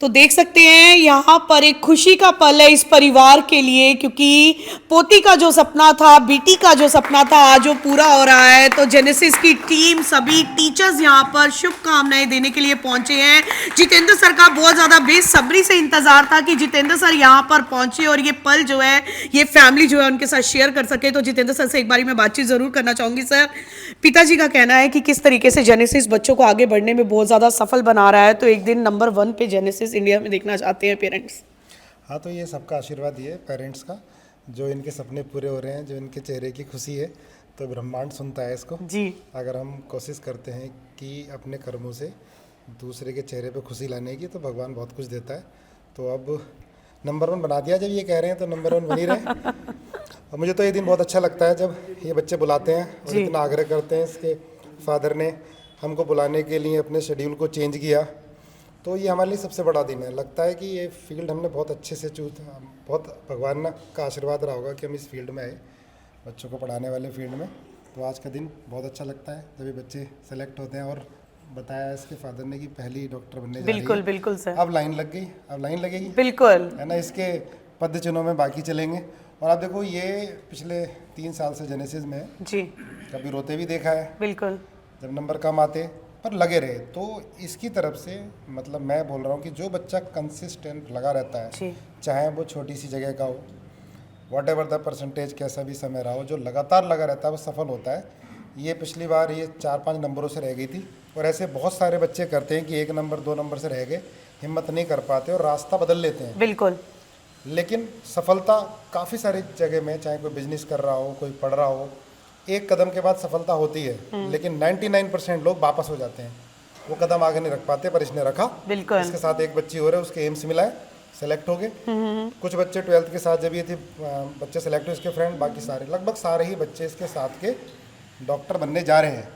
तो देख सकते हैं यहाँ पर एक खुशी का पल है इस परिवार के लिए, क्योंकि पोती का जो सपना था, बेटी का जो सपना था, आज वो पूरा हो रहा है। तो जेनेसिस की टीम, सभी टीचर्स यहाँ पर शुभकामनाएं देने के लिए पहुंचे हैं। जितेंद्र सर का बहुत ज़्यादा बेसब्री से इंतजार था कि जितेंद्र सर यहाँ पर पहुंचे और ये पल जो है, ये फैमिली जो है उनके साथ शेयर कर सके। तो जितेंद्र सर से एक बारी मैं बातचीत ज़रूर करना चाहूँगी। सर, पिताजी का कहना है कि किस तरीके से जेनेसिस बच्चों को आगे बढ़ने में बहुत ज़्यादा सफल बना रहा है, तो एक दिन नंबर 1 पे जेनेसिस इंडिया में देखना चाहते हैं पेरेंट्स। हाँ, तो ये सबका आशीर्वाद ही है पेरेंट्स का, जो इनके सपने पूरे हो रहे हैं, जो इनके चेहरे की खुशी है, तो ब्रह्मांड सुनता है इसको जी। अगर हम कोशिश करते हैं कि अपने कर्मों से दूसरे के चेहरे पे खुशी लाने की, तो भगवान बहुत कुछ देता है। तो अब नंबर 1 बना दिया, जब ये कह रहे हैं तो नंबर 1 बनी रहे। और मुझे तो ये दिन बहुत अच्छा लगता है जब ये बच्चे बुलाते हैं और इतना आग्रह करते हैं। इसके फादर ने हमको बुलाने के लिए अपने शेड्यूल को चेंज किया, तो ये हमारे लिए सबसे बड़ा दिन है। लगता है कि ये फील्ड हमने बहुत अच्छे से चूज, बहुत भगवान का आशीर्वाद रहा होगा कि हम इस फील्ड में आए, बच्चों को पढ़ाने वाले फील्ड में। तो आज का दिन बहुत अच्छा लगता है जब ये बच्चे सेलेक्ट होते हैं। और बताया इसके फादर ने कि पहली डॉक्टर बनने जा रही है। बिल्कुल बिल्कुल सर। अब लाइन लग गई, अब लाइन लगेगी, बिल्कुल है ना। इसके पद चिन्हों में बाकी चलेंगे। और आप देखो, ये पिछले 3 साल से जेनेसिस में है। जी। कभी रोते भी देखा है बिल्कुल। जब नंबर कम आते, पर लगे रहे। तो इसकी तरफ से मतलब मैं बोल रहा हूँ कि जो बच्चा कंसिस्टेंट लगा रहता है, जी। चाहे वो छोटी सी जगह का हो, वॉट एवर द परसेंटेज, कैसा भी समय रहा हो, जो लगातार लगा रहता है वो सफल होता है। ये पिछली बार ये 4-5 नंबरों से रह गई थी, और ऐसे बहुत सारे बच्चे करते हैं कि 1 नंबर 2 नंबर से रह गए, हिम्मत नहीं कर पाते और रास्ता बदल लेते हैं। बिल्कुल। लेकिन सफलता काफ़ी सारी जगह में, चाहे कोई बिजनेस कर रहा हो, कोई पढ़ रहा हो, एक कदम के बाद सफलता होती है, लेकिन 99% लोग वापस हो जाते हैं, वो कदम आगे नहीं रख पाते। पर इसने रखा। बिल्कुल। इसके साथ एक बच्ची और है, उसके एम्स मिला है, सेलेक्ट हो गए। कुछ बच्चे 12th के साथ जब ये थे बच्चे सेलेक्ट हुए, इसके फ्रेंड, बाकी सारे, लगभग सारे ही बच्चे इसके साथ के डॉक्टर बनने जा रहे हैं।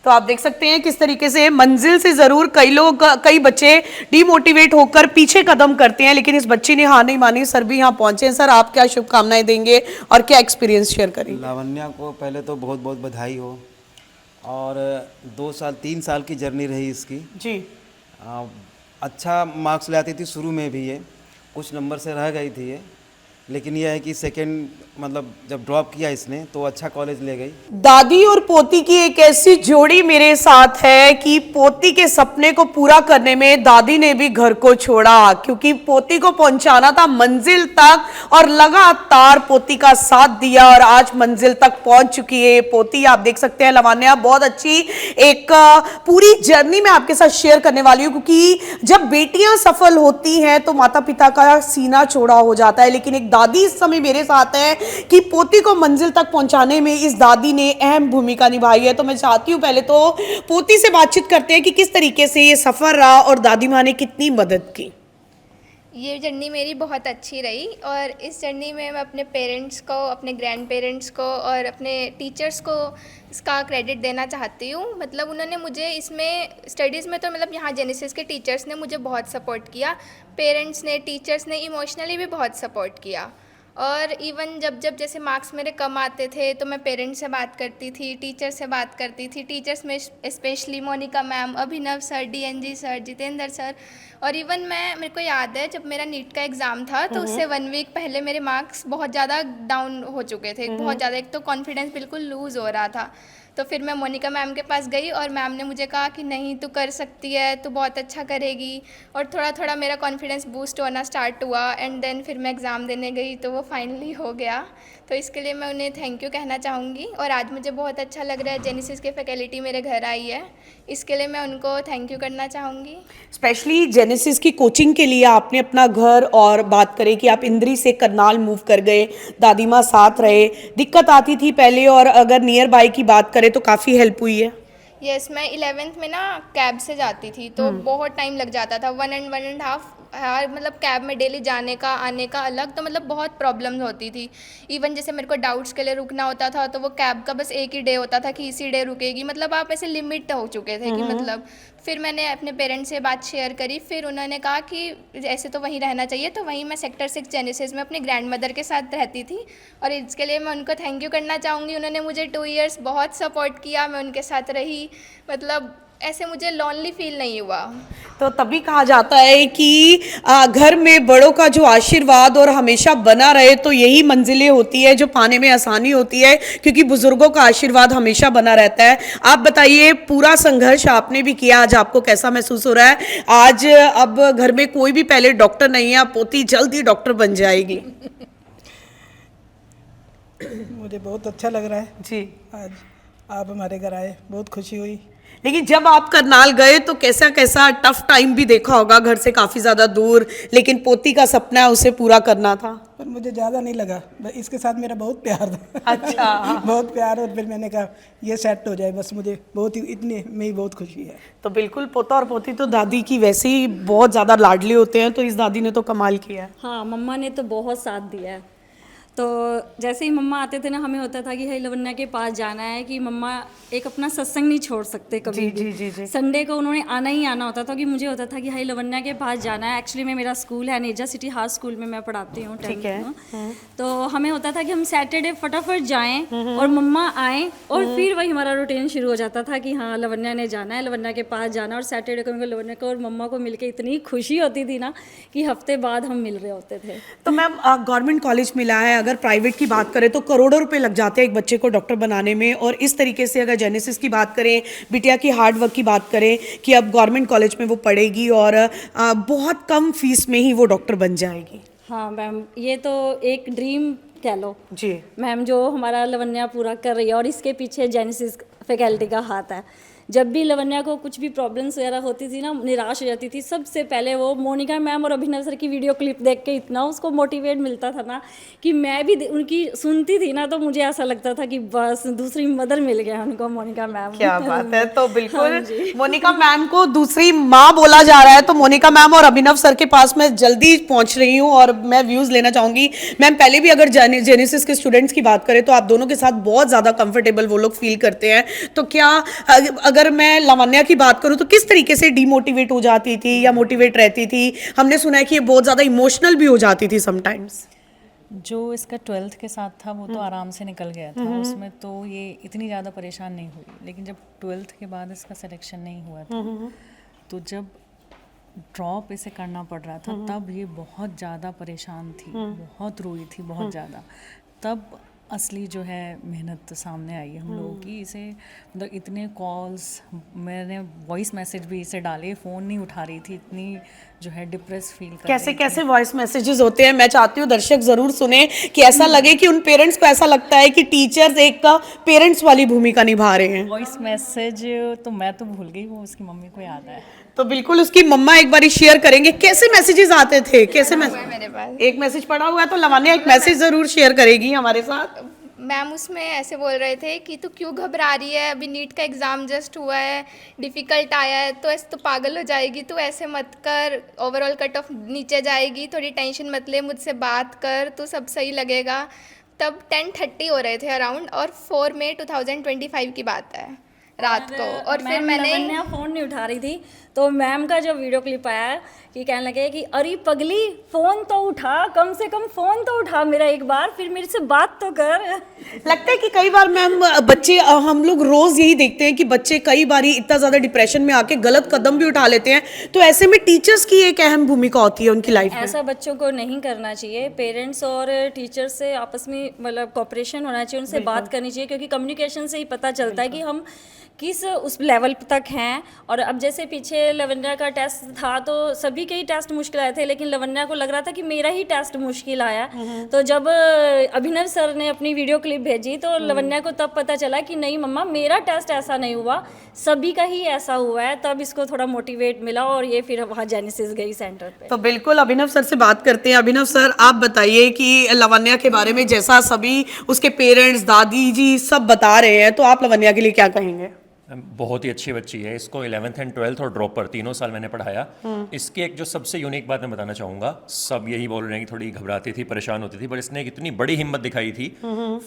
तो आप देख सकते हैं किस तरीके से मंजिल से जरूर कई लोग, कई बच्चे डिमोटिवेट होकर पीछे कदम करते हैं, लेकिन इस बच्ची ने हार नहीं मानी। सर भी यहाँ पहुंचे हैं। सर, आप क्या शुभकामनाएं देंगे और क्या एक्सपीरियंस शेयर करेंगे? लावण्या को पहले तो बहुत बहुत बधाई हो। और 2 साल 3 साल की जर्नी रही इसकी। जी। अच्छा मार्क्स ले आती थी शुरू में भी, ये कुछ नंबर से रह गई थी ये, लेकिन यह है कि सेकंड मतलब जब ड्रॉप किया इसने तो अच्छा कॉलेज ले गई। दादी और पोती की एक ऐसी जोड़ी मेरे साथ है कि पोती के सपने को पूरा करने में दादी ने भी घर को छोड़ा, क्योंकि पोती को पहुंचाना था मंजिल तक, और लगातार पोती का साथ दिया और आज मंजिल तक पहुंच चुकी है पोती। आप देख सकते हैं लावण्या, बहुत अच्छी एक पूरी जर्नी में आपके साथ शेयर करने वाली हूं, क्योंकि जब बेटियां सफल होती हैं तो माता पिता का सीना चौड़ा हो जाता है। लेकिन एक दादी इस समय मेरे साथ है कि पोती को मंजिल तक पहुंचाने में इस दादी ने अहम भूमिका निभाई है। तो मैं चाहती हूं पहले तो पोती से बातचीत करते हैं कि किस तरीके से ये सफर रहा और दादी माँ ने कितनी मदद की। ये जर्नी मेरी बहुत अच्छी रही, और इस जर्नी में मैं अपने पेरेंट्स को, अपने ग्रैंड पेरेंट्स को और अपने टीचर्स को इसका क्रेडिट देना चाहती हूँ। मतलब उन्होंने मुझे इसमें स्टडीज़ में तो मतलब यहाँ जेनेसिस के टीचर्स ने मुझे बहुत सपोर्ट किया, पेरेंट्स ने, टीचर्स ने इमोशनली भी बहुत सपोर्ट किया। और इवन जब जब जैसे मार्क्स मेरे कम आते थे तो मैं पेरेंट्स से बात करती थी, टीचर से बात करती थी। टीचर्स में specially Monika ma'am, Abhinav sir, DNG sir, Jitendra sir. और इवन मेरे को याद है जब मेरा नीट का एग्ज़ाम था तो उससे 1 वीक पहले मेरे मार्क्स बहुत ज़्यादा डाउन हो चुके थे, बहुत ज़्यादा। एक तो कॉन्फिडेंस बिल्कुल लूज़ हो रहा था। तो फिर मैं मोनिका मैम के पास गई और मैम ने मुझे कहा कि नहीं, तू कर सकती है, तू बहुत अच्छा करेगी। और थोड़ा थोड़ा मेरा कॉन्फिडेंस बूस्ट होना स्टार्ट हुआ, एंड देन फिर मैं एग्ज़ाम देने गई तो वो फाइनली हो गया। तो इसके लिए मैं उन्हें थैंक यू कहना चाहूँगी। और आज मुझे बहुत अच्छा लग रहा है, जेनेसिस के फैकल्टी मेरे घर आई है, इसके लिए मैं उनको थैंक यू करना चाहूँगी। स्पेशली जेनेसिस की कोचिंग के लिए आपने अपना घर, और बात करें कि आप इंद्री से करनाल मूव कर गए, दादी माँ साथ रहे, दिक्कत आती थी पहले, और अगर नियर बाय की बात करें तो काफ़ी हेल्प हुई है। यस, मैं 11th में ना कैब से जाती थी तो बहुत टाइम लग जाता था, 1.5 यार, मतलब कैब में डेली जाने का आने का अलग, तो मतलब बहुत प्रॉब्लम्स होती थी। इवन जैसे मेरे को डाउट्स के लिए रुकना होता था तो वो कैब का बस एक ही डे होता था कि इसी डे रुकेगी, मतलब आप ऐसे लिमिट हो चुके थे कि मतलब। फिर मैंने अपने पेरेंट्स से बात शेयर करी, फिर उन्होंने कहा कि ऐसे तो वहीं रहना चाहिए, तो वहीं मैं सेक्टर 6 जेनेसिस में अपनी ग्रैंड मदर के साथ रहती थी। और इसके लिए मैं उनको थैंक यू करना चाहूँगी। उन्होंने मुझे 2 इयर्स बहुत सपोर्ट किया, मैं उनके साथ रही, मतलब ऐसे मुझे लॉनली फील नहीं हुआ। तो तभी कहा जाता है कि घर में बड़ों का जो आशीर्वाद और हमेशा बना रहे, तो यही मंजिलें होती है जो पाने में आसानी होती है, क्योंकि बुजुर्गों का आशीर्वाद हमेशा बना रहता है। आप बताइए, पूरा संघर्ष आपने भी किया, आज आपको कैसा महसूस हो रहा है? आज अब घर में कोई भी पहले डॉक्टर नहीं है, पोती जल्द ही डॉक्टर बन जाएगी। मुझे बहुत अच्छा लग रहा है जी, आज आप हमारे घर आए, बहुत खुशी हुई। लेकिन जब आप करनाल गए तो कैसा कैसा टफ टाइम भी देखा होगा, घर से काफी ज्यादा दूर, लेकिन पोती का सपना है उसे पूरा करना था। पर मुझे ज़्यादा नहीं लगा, इसके साथ मेरा बहुत प्यार था। अच्छा। बहुत प्यार, और फिर मैंने कहा ये सेट हो जाए बस, मुझे बहुत ही इतने में ही बहुत खुशी है। तो बिल्कुल, पोता और पोती तो दादी की वैसे ही बहुत ज्यादा लाडले होते हैं, तो इस दादी ने तो कमाल किया है। हाँ, मम्मा ने तो बहुत साथ दिया है। तो जैसे ही मम्मा आते थे ना, हमें होता था कि हाई लवन्या के पास जाना है, कि मम्मा एक अपना सत्संग नहीं छोड़ सकते कभी जी, भी। जी, जी, जी। संडे को उन्होंने आना ही आना होता था, कि मुझे होता था कि हाई लवन्या के पास जाना है। एक्चुअली में मेरा स्कूल है नेजा सिटी हाई स्कूल में मैं पढ़ाती हूँ, ठीक है। 10th में। तो हमें होता था कि हम सैटरडे फटाफट जाएं और मम्मा आएँ, और फिर वही हमारा रूटीन शुरू हो जाता था कि हाँ लवन्या ने जाना है, लवन्या के पास जाना है। और सैटरडे को लवन्या को और मम्मा को मिलकर इतनी खुशी होती थी ना, कि हफ्ते बाद हम मिल रहे होते थे। तो मैम, गवर्नमेंट कॉलेज मिला है, अगर प्राइवेट की बात करें तो करोड़ों रुपए लग जाते हैं एक बच्चे को डॉक्टर बनाने में, और इस तरीके से अगर जेनेसिस की बात करें, बिटिया की हार्ड वर्क की बात करें कि अब गवर्नमेंट कॉलेज में वो पढ़ेगी और बहुत कम फीस में ही वो डॉक्टर बन जाएगी। हाँ मैम, ये तो एक ड्रीम कह लो जी मैम, जो हमारा लवन्या पूरा कर रही है, और इसके पीछे जेनेसिस फैकल्टी का हाथ है। जब भी लवन्या को कुछ भी प्रॉब्लम्स वगैरह होती थी ना, निराश हो जाती थी, सबसे पहले वो मोनिका मैम और अभिनव सर की वीडियो क्लिप देख के इतना उसको मोटिवेट मिलता था ना, कि मैं भी उनकी सुनती थी ना, तो मुझे ऐसा लगता था कि बस दूसरी मदर मिल गया उनको, मोनिका मैम। क्या बात है। तो बिल्कुल हाँ जी। मोनिका मैम को दूसरी माँ बोला जा रहा है, तो मोनिका मैम और अभिनव सर के पास मैं जल्दी पहुंच रही हूँ और मैं व्यूज लेना चाहूंगी। मैम, पहले भी अगर जेनेसिस के स्टूडेंट्स की बात करें तो आप दोनों के साथ बहुत ज्यादा कंफर्टेबल वो लोग फील करते हैं, तो क्या अगर मैं लावण्या की बात करूं तो किस तरीके से डीमोटिवेट हो जाती थी या मोटिवेट रहती थी? हमने सुना है कि ये बहुत ज्यादा इमोशनल भी हो जाती थी समटाइम्स। जो इसका 12th के साथ था वो तो आराम से निकल गया था, उसमें तो ये इतनी ज़्यादा परेशान नहीं हुई। लेकिन जब 12th के बाद इसका सिलेक्शन नहीं हुआ था, तो जब ड्रॉप इसे करना पड़ रहा था, तब ये बहुत ज़्यादा परेशान थी, बहुत रोई थी, बहुत ज़्यादा। तब असली जो है मेहनत सामने आई है हम लोगों की। इसे मतलब इतने कॉल्स, मैंने वॉइस मैसेज भी इसे डाले, फ़ोन नहीं उठा रही थी, इतनी जो है डिप्रेस फील कर कैसे रही थी। कैसे वॉइस मैसेजेस होते हैं, मैं चाहती हूँ दर्शक जरूर सुने, कि ऐसा लगे कि उन पेरेंट्स को ऐसा लगता है कि टीचर्स एक का पेरेंट्स वाली भूमिका निभा रहे हैं। वॉइस मैसेज तो मैं तो भूल गई, वो उसकी मम्मी को याद है। तो बिल्कुल उसकी मम्मा एक बारी शेयर करेंगे कैसे मैसेजेस आते थे, कैसे मैसेज। मेरे पास एक मैसेज पड़ा हुआ है, तो लावण्या एक मैसेज जरूर शेयर करेगी हमारे साथ। मैम उसमें ऐसे बोल रहे थे कि तू क्यों घबरा रही है, अभी नीट का एग्ज़ाम जस्ट हुआ है, डिफ़िकल्ट आया है, तो ऐसे तो पागल हो जाएगी, तू ऐसे मत कर, ओवरऑल कट ऑफ नीचे जाएगी, थोड़ी टेंशन मत ले, मुझसे बात कर, तो सब सही लगेगा। तब 10:30 हो रहे थे अराउंड, और 4 मई 2025 की बात है रात को। और फिर मैंने लवन्या फ़ोन नहीं उठा रही थी, तो मैम का जो वीडियो क्लिप आया कि कहने लगे कि अरे पगली फ़ोन तो उठा, कम से कम फ़ोन तो उठा मेरा एक बार, फिर मेरे से बात तो कर। लगता है कि कई बार मैम बच्चे, हम लोग रोज यही देखते हैं कि बच्चे कई बार इतना ज्यादा डिप्रेशन में आके गलत कदम भी उठा लेते हैं, तो ऐसे में टीचर्स की एक अहम भूमिका होती है उनकी लाइफ में। ऐसा बच्चों को नहीं करना चाहिए। पेरेंट्स और टीचर्स से आपस में मतलब कॉपरेशन होना चाहिए, उनसे बात करनी चाहिए, क्योंकि कम्युनिकेशन से ही पता चलता है कि हम किस उस लेवल तक हैं। और अब जैसे पीछे लवन्या का टेस्ट था, तो सभी के ही टेस्ट मुश्किल आए थे, लेकिन लवन्या को लग रहा था कि मेरा ही टेस्ट मुश्किल आया। तो जब अभिनव सर ने अपनी वीडियो क्लिप भेजी, तो लवन्या को तब पता चला कि नहीं मम्मा, मेरा टेस्ट ऐसा नहीं हुआ, सभी का ही ऐसा हुआ है। तब इसको थोड़ा मोटिवेट मिला, और ये फिर वहाँ जेनेसिस गई सेंटर पे। तो बिल्कुल अभिनव सर से बात करते हैं। अभिनव सर, आप बताइए कि लावण्या के बारे में जैसा सभी उसके पेरेंट्स, दादी जी सब बता रहे हैं, तो आप लावण्या के लिए क्या कहेंगे? बहुत ही अच्छी बच्ची है। इसको 11th एंड 12th और ड्रॉप पर तीनों साल मैंने पढ़ाया। इसकी एक जो सबसे यूनिक बात मैं बताना चाहूँगा, सब यही बोल रहे हैं कि थोड़ी घबराती थी, परेशान होती थी, पर इसने एक इतनी बड़ी हिम्मत दिखाई थी।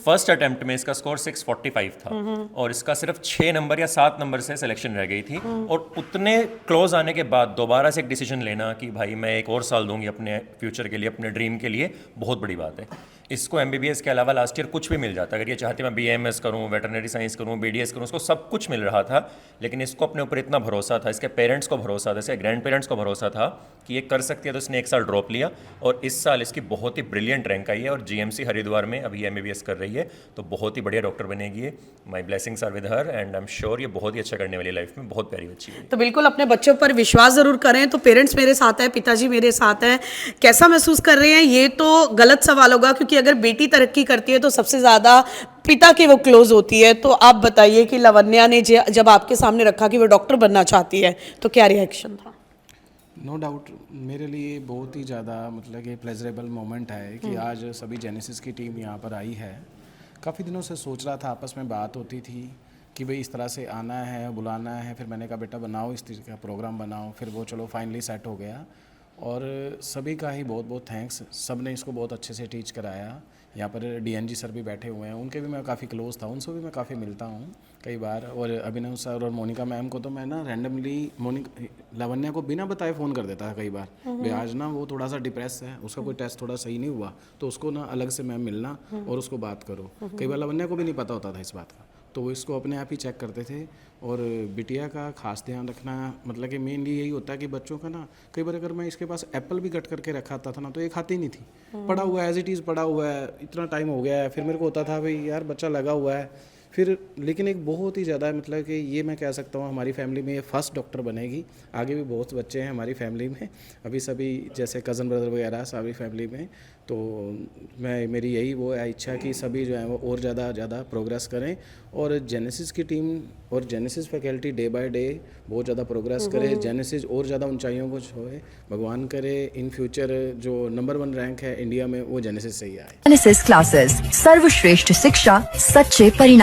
फर्स्ट अटेम्प्ट में इसका स्कोर 645 था, और इसका सिर्फ 6 नंबर या 7 नंबर से सिलेक्शन रह गई थी। और उतने क्लोज आने के बाद दोबारा से एक डिसीजन लेना कि भाई मैं एक और साल दूंगी अपने फ्यूचर के लिए, अपने ड्रीम के लिए, बहुत बड़ी बात है। इसको MBBS के अलावा लास्ट ईयर कुछ भी मिल जाता। अगर ये चाहती मैं BAMS करूँ, वेटरनरी साइंस करूँ, BDS करूँ, उसको सब कुछ मिल रहा था, लेकिन इसको अपने ऊपर इतना भरोसा था, इसके पेरेंट्स को भरोसा था, इसके ग्रैंड पेरेंट्स को भरोसा था कि ये कर सकती है, तो इसने 1 साल ड्रॉप लिया और इस साल इसकी बहुत ही ब्रिलियंट रैंक आई है और GMC हरिद्वार में अभी MBBS कर रही है, तो बहुत ही बढ़िया डॉक्टर बनेगी ये। My blessings are with her and I am sure ये बहुत ही अच्छा करने वाली लाइफ में, बहुत प्यारी बच्ची है। तो बिल्कुल अपने बच्चों पर विश्वास जरूर करें। तो पेरेंट्स मेरे साथ है, पिताजी मेरे साथ हैं, कैसा महसूस कर रहे हैं? ये तो गलत सवाल होगा, क्योंकि अगर बेटी तरक्की करती है तो सबसे ज्यादा पिता के वो क्लोज होती है। तो आप बताइए कि लावण्या ने जब आपके सामने रखा कि वो डॉक्टर बनना चाहती है, तो क्या रिएक्शन था? नो डाउट मेरे लिए बहुत ही ज़्यादा मतलब कि प्लेजरेबल मोमेंट है कि आज सभी जेनेसिस की टीम यहाँ पर आई है। काफ़ी दिनों से सोच रहा था, आपस में बात होती थी कि भाई इस तरह से आना है, बुलाना है, फिर मैंने कहा बेटा बनाओ, इस तरह का प्रोग्राम बनाओ, फिर वो चलो फाइनली सेट हो गया। और सभी का ही बहुत बहुत थैंक्स, सब ने इसको बहुत अच्छे से टीच कराया। यहाँ पर DNG सर भी बैठे हुए हैं, उनके भी मैं काफ़ी क्लोज था, उनसे भी मैं काफ़ी मिलता हूँ कई बार। और अभिनव सर और मोनिका मैम को तो मैं ना रैंडमली लावण्या को बिना बताए फ़ोन कर देता है कई बार, भाई आज ना वो थोड़ा सा डिप्रेस है, उसका कोई टेस्ट थोड़ा सही नहीं हुआ, तो उसको ना अलग से मैम मिलना और उसको बात करो। कई बार लावण्या को भी नहीं पता होता था इस बात का, तो वो इसको अपने आप ही चेक करते थे। और बिटिया का खास ध्यान रखना, मतलब कि मेनली यही होता है कि बच्चों का ना, कई बार अगर मैं इसके पास एप्पल भी कट करके रखा था ना, तो ये खाती नहीं थी, पड़ा हुआ है एज इट इज़ पड़ा हुआ है, इतना टाइम हो गया है। फिर मेरे को होता था भाई यार बच्चा लगा हुआ है, फिर लेकिन एक बहुत ही ज़्यादा मतलब कि ये मैं कह सकता हूँ हमारी फैमिली में ये फर्स्ट डॉक्टर बनेगी। आगे भी बहुत बच्चे हैं हमारी फैमिली में, अभी सभी जैसे कज़न ब्रदर वगैरह सभी फैमिली में। तो मेरी यही वो है इच्छा कि सभी जो है वो और ज़्यादा प्रोग्रेस करें और जेनेसिस की टीम और genesis faculty day by day बहुत ज़्यादा प्रोग्रेस करे, जेनेसिस और ज़्यादा ऊंचाइयों को छुए, भगवान करे इन फ्यूचर जो नंबर 1 रैंक है इंडिया में वो जेनेसिस से ही आए। जेनेसिस क्लासेस, सर्वश्रेष्ठ शिक्षा, सच्चे परिणाम।